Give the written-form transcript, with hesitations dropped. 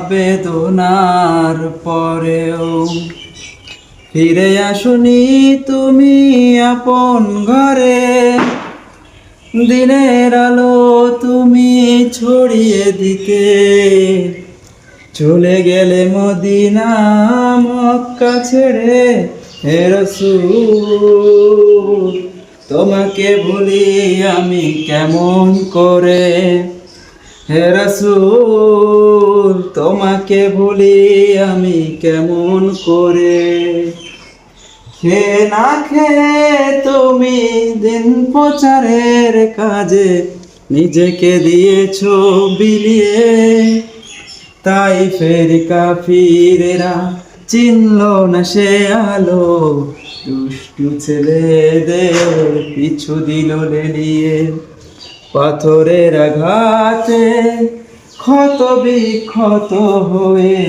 বেদনার পরেও ফিরে আসনি তুমি আপন ঘরে। দিনের আলো তুমি ছড়িয়ে দিতে চলে গেলে মদিনা মক্কা ছেড়ে। হে রাসূল তোমাকে ভুলি আমি কেমন করে। হে রাসূল তোমাকে ভুলি আমি কেমন করে। খেয়ে না খেয়ে তুমি দিন প্রচারের কাজে নিজেকে দিয়েছো বিলিয়ে। তাই ফের কাফিরেরা চিনল না সে আলো, দুষ্টু ছেলেদের পিছু দিল লেলিয়ে। পাথরের আঘাতে ক্ষত বিক্ষত হয়ে